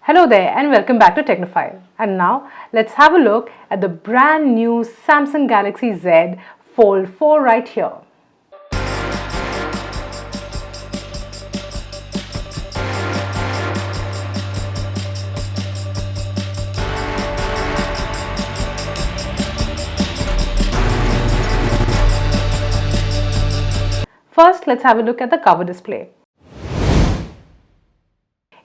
Hello there and welcome back to Technophile. And now let's have a look at the brand new Samsung Galaxy Z Fold 4 right here. First, let's have a look at the cover display.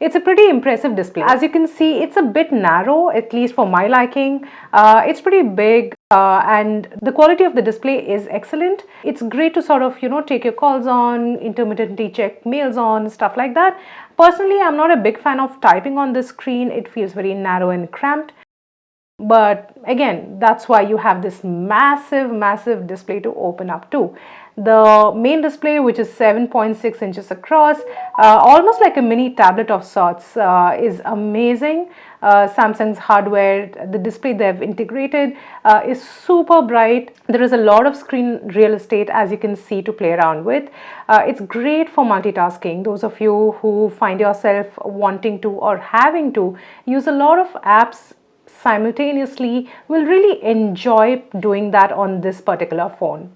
It's a pretty impressive display. As you can see, it's a bit narrow, at least for my liking. It's pretty big and the quality of the display is excellent. It's great to sort of, take your calls on, intermittently check mails on, stuff like that. Personally, I'm not a big fan of typing on this screen. It feels very narrow and cramped. But again, that's why you have this massive display to open up to. The main display, which is 7.6 inches across, almost like a mini tablet of sorts, is amazing. Samsung's hardware, the display they've integrated is super bright. There is a lot of screen real estate, as you can see, to play around with. It's great for multitasking. Those of you who find yourself wanting to or having to use a lot of apps simultaneously will really enjoy doing that on this particular phone.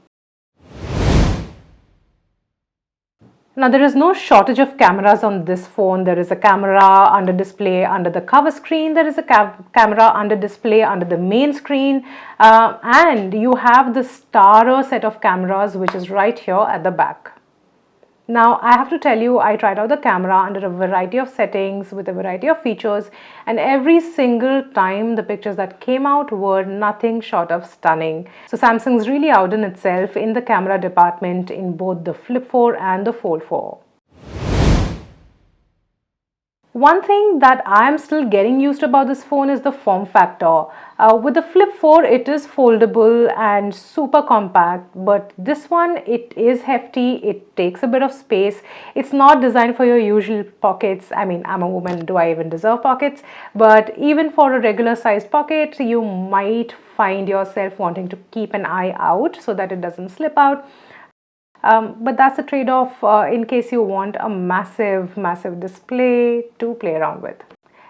Now, there is no shortage of cameras on this phone. There is a camera under display under the cover screen. There is a camera under display under the main screen. And you have the starter set of cameras, which is right here at the back. Now, I have to tell you, I tried out the camera under a variety of settings with a variety of features, and every single time the pictures that came out were nothing short of stunning. So Samsung's really outdone itself in the camera department in both the Flip 4 and the Fold 4. One thing that I'm still getting used about this phone is the form factor. With the Flip 4, it is foldable and super compact, but this one, it is hefty, it takes a bit of space. It's not designed for your usual pockets. I mean, I'm a woman, do I even deserve pockets? But even for a regular sized pocket, you might find yourself wanting to keep an eye out so that it doesn't slip out. But that's a trade-off in case you want a massive display to play around with.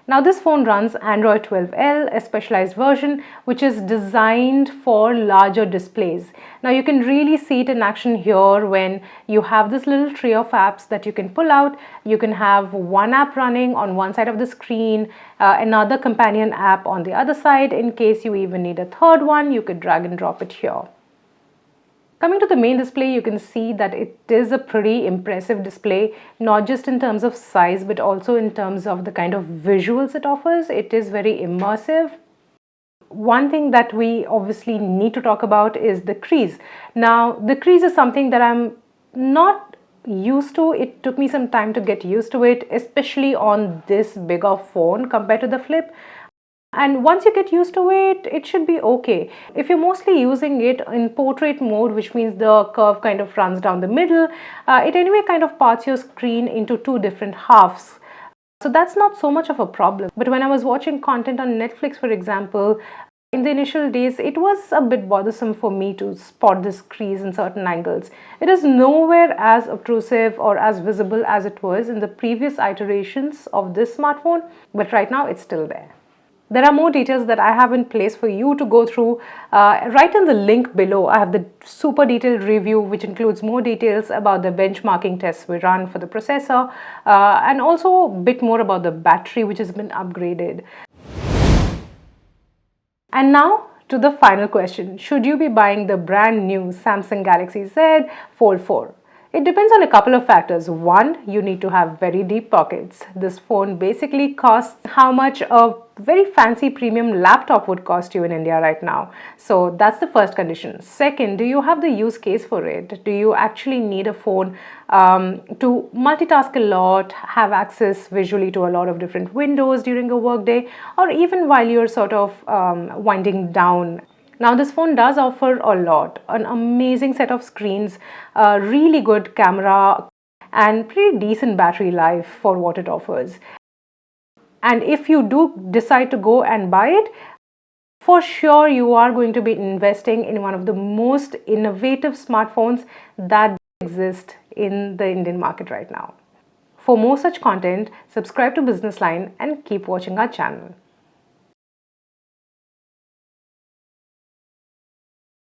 Now, this phone runs Android 12L, a specialized version which is designed for larger displays. Now, you can really see it in action here when you have this little tray of apps that you can pull out. You can have one app running on one side of the screen, another companion app on the other side. In case you even need a third one, you could drag and drop it here. Coming to the main display, you can see that it is a pretty impressive display, not just in terms of size, but also in terms of the kind of visuals it offers. It is very immersive. One thing that we obviously need to talk about is the crease. Now, the crease is something that I'm not used to. It took me some time to get used to it, especially on this bigger phone compared to the Flip. And once you get used to it, it should be okay. If you're mostly using it in portrait mode, which means the curve kind of runs down the middle, it anyway kind of parts your screen into two different halves. So that's not so much of a problem. But when I was watching content on Netflix, for example, in the initial days, it was a bit bothersome for me to spot this crease in certain angles. It is nowhere as obtrusive or as visible as it was in the previous iterations of this smartphone, but right now it's still there. There are more details that I have in place for you to go through. Right in the link below, I have the super detailed review, which includes more details about the benchmarking tests we run for the processor, and also a bit more about the battery, which has been upgraded. And now to the final question. Should you be buying the brand new Samsung Galaxy Z Fold 4? It depends on a couple of factors. One, you need to have very deep pockets. This phone basically costs how much a very fancy premium laptop would cost you in India right now. So that's the first condition. Second, do you have the use case for it? Do you actually need a phone to multitask a lot, have access visually to a lot of different windows during a workday, or even while you're sort of winding down? Now, this phone does offer a lot, an amazing set of screens, a really good camera, and pretty decent battery life for what it offers. And if you do decide to go and buy it, for sure you are going to be investing in one of the most innovative smartphones that exist in the Indian market right now. For more such content, subscribe to Business Line and keep watching our channel.